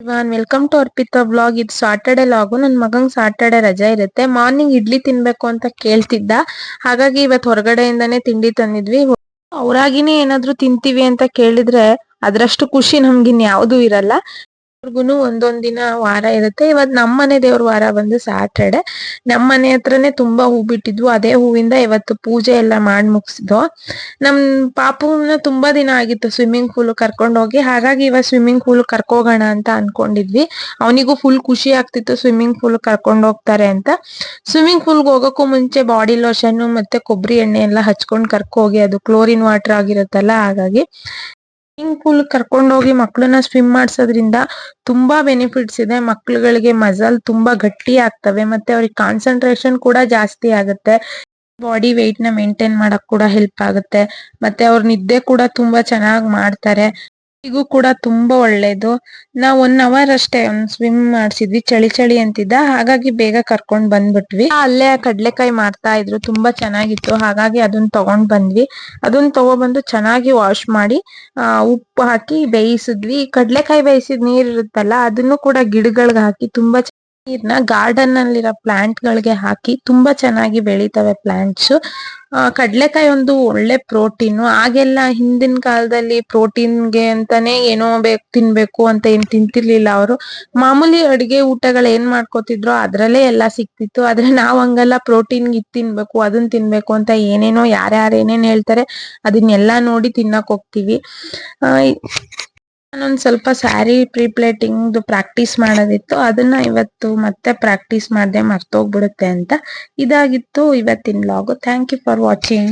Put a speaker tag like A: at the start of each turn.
A: Ivan welcome to Arpita vlog. ಇದು Saturday ಲಾಗು. ನನ್ ಮಗಂಗ್ ಸಾಟರ್ಡೆ ರಜಾ ಇರುತ್ತೆ. ಮಾರ್ನಿಂಗ್ ಇಡ್ಲಿ ತಿನ್ಬೇಕು ಅಂತ ಕೇಳ್ತಿದ್ದ, ಹಾಗಾಗಿ ಇವತ್ ಹೊರಗಡೆಯಿಂದಾನೇ ತಿಂಡಿ ತಂದಿದ್ವಿ. ಅವ್ರಾಗಿನೇ ಏನಾದ್ರು ತಿಂತೀವಿ ಅಂತ ಕೇಳಿದ್ರೆ ಅದ್ರಷ್ಟು ಖುಷಿ ನಮ್ಗಿನ್ ಯಾವ್ದು ಇರಲ್ಲ. ಅವ್ರಿಗೂನು ಒಂದೊಂದ್ ದಿನ ವಾರ ಇರುತ್ತೆ. ಇವತ್ ನಮ್ಮನೆ ದೇವ್ರ ವಾರ ಬಂದು ಸ್ಯಾಟರ್ಡೆ. ನಮ್ಮನೆ ಹತ್ರನೇ ತುಂಬಾ ಹೂ ಬಿಟ್ಟಿದ್ವು. ಅದೇ ಹೂವಿಂದ ಇವತ್ತು ಪೂಜೆ ಎಲ್ಲ ಮಾಡಿ ಮುಗಿಸಿದ್ವು. ನಮ್ ಪಾಪುನ ತುಂಬಾ ದಿನ ಆಗಿತ್ತು ಸ್ವಿಮ್ಮಿಂಗ್ ಪೂಲ್ ಕರ್ಕೊಂಡ್ ಹೋಗಿ, ಹಾಗಾಗಿ ಇವತ್ ಸ್ವಿಮ್ಮಿಂಗ್ ಪೂಲ್ ಕರ್ಕೋಗೋಣ ಅಂತ ಅನ್ಕೊಂಡಿದ್ವಿ. ಅವನಿಗೂ ಫುಲ್ ಖುಷಿ ಆಗ್ತಿತ್ತು ಸ್ವಿಮ್ಮಿಂಗ್ ಪೂಲ್ ಕರ್ಕೊಂಡ್ ಹೋಗ್ತಾರೆ ಅಂತ. ಸ್ವಿಮ್ಮಿಂಗ್ ಪೂಲ್ಗೆ ಹೋಗೋಕ್ಕೂ ಮುಂಚೆ ಬಾಡಿ ಲೋಷನ್ ಮತ್ತೆ ಕೊಬ್ಬರಿ ಎಣ್ಣೆ ಎಲ್ಲ ಹಚ್ಕೊಂಡ್ ಕರ್ಕೋಗಿ, ಅದು ಕ್ಲೋರಿನ್ ವಾಟರ್ ಆಗಿರುತ್ತಲ್ಲ, ಹಾಗಾಗಿ ಸ್ವಿಮ್ಮಿಂಗ್ ಪೂಲ್ ಕರ್ಕೊಂಡು ಹೋಗಿ ಮಕ್ಕಳನ್ನ ಸ್ವಿಮ್ ಮಾಡ್ಸೋದ್ರಿಂದ ತುಂಬಾ ಬೆನಿಫಿಟ್ಸ್ ಇದೆ. ಮಕ್ಳುಗಳಿಗೆ ಮಸಲ್ ತುಂಬಾ ಗಟ್ಟಿ ಆಗ್ತವೆ, ಮತ್ತೆ ಅವ್ರಿಗೆ ಕಾನ್ಸಂಟ್ರೇಷನ್ ಕೂಡ ಜಾಸ್ತಿ ಆಗುತ್ತೆ. ಬಾಡಿ ವೆಯ್ಟ್ ನ ಮೇಂಟೈನ್ ಮಾಡಕ್ ಕೂಡ ಹೆಲ್ಪ್ ಆಗುತ್ತೆ. ಮತ್ತೆ ಅವ್ರ ನಿದ್ದೆ ಕೂಡ ತುಂಬಾ ಚೆನ್ನಾಗ್ ಮಾಡ್ತಾರೆ. ಇಗೂ ಕೂಡ ತುಂಬಾ ಒಳ್ಳೇದು. ನಾವ್ 1 ಅವರ್ ಅಷ್ಟೇ ಸ್ವಿಮ್ ಮಾಡ್ಸಿದ್ವಿ. ಚಳಿ ಚಳಿ ಅಂತಿದ್ದ, ಹಾಗಾಗಿ ಬೇಗ ಕರ್ಕೊಂಡ್ ಬಂದ್ಬಿಟ್ವಿ. ಅಲ್ಲೇ ಕಡ್ಲೆಕಾಯಿ ಮಾಡ್ತಾ ಇದ್ರು, ತುಂಬಾ ಚೆನ್ನಾಗಿತ್ತು. ಹಾಗಾಗಿ ಅದನ್ನ ತಗೊಂಡ್ ಬಂದ್ವಿ. ಅದನ್ನ ತಗೊಬಂದು ಚೆನ್ನಾಗಿ ವಾಶ್ ಮಾಡಿ ಉಪ್ಪು ಹಾಕಿ ಬೇಯಿಸಿದ್ವಿ. ಕಡ್ಲೆಕಾಯಿ ಬೇಯಿಸಿದ ನೀರ್ ಇರುತ್ತಲ್ಲ, ಅದನ್ನು ಕೂಡ ಗಿಡಗಳಿಗೆ ಹಾಕಿ ತುಂಬಾ ನೀರ್ನ ಗಾರ್ಡನ್ ನಲ್ಲಿರೋ ಪ್ಲಾಂಟ್ ಗಳಿಗೆ ಹಾಕಿ ತುಂಬಾ ಚೆನ್ನಾಗಿ ಬೆಳಿತವೆ ಪ್ಲಾಂಟ್ಸ್. ಕಡ್ಲೆಕಾಯಿ ಒಂದು ಒಳ್ಳೆ ಪ್ರೋಟೀನ್. ಆಗೆಲ್ಲ ಹಿಂದಿನ ಕಾಲದಲ್ಲಿ ಪ್ರೋಟೀನ್ಗೆ ಅಂತಾನೆ ಏನೋ ತಿನ್ಬೇಕು ಅಂತ ಏನ್ ತಿಂತಿರ್ಲಿಲ್ಲ ಅವರು. ಮಾಮೂಲಿ ಅಡಿಗೆ ಊಟಗಳು ಏನ್ ಮಾಡ್ಕೋತಿದ್ರು ಅದ್ರಲ್ಲೇ ಎಲ್ಲಾ ಸಿಕ್ತಿತ್ತು. ಆದ್ರೆ ನಾವ್ ಹಂಗಲ್ಲ, ಪ್ರೋಟೀನ್ ಇದ್ ತಿನ್ಬೇಕು ಅದನ್ನ ತಿನ್ಬೇಕು ಅಂತ ಏನೇನೋ ಯಾರ್ಯಾರು ಏನೇನ್ ಹೇಳ್ತಾರೆ ಅದನ್ನೆಲ್ಲಾ ನೋಡಿ ತಿನ್ನಕ್ ಹೋಗ್ತಿವಿ. ನಾನೊಂದ್ ಸ್ವಲ್ಪ ಸ್ಯಾರಿ ಪ್ಲೇಟಿಂಗ್ ಪ್ರಾಕ್ಟೀಸ್ ಮಾಡೋದಿತ್ತು, ಅದನ್ನ ಇವತ್ತು ಮತ್ತೆ ಪ್ರಾಕ್ಟೀಸ್ ಮಾಡ್ದೆ, ಮರ್ತೋಗ್ಬಿಡುತ್ತೆ ಅಂತ. ಇದಾಗಿತ್ತು ಇವತ್ತಿನ vlog. Thank you for watching.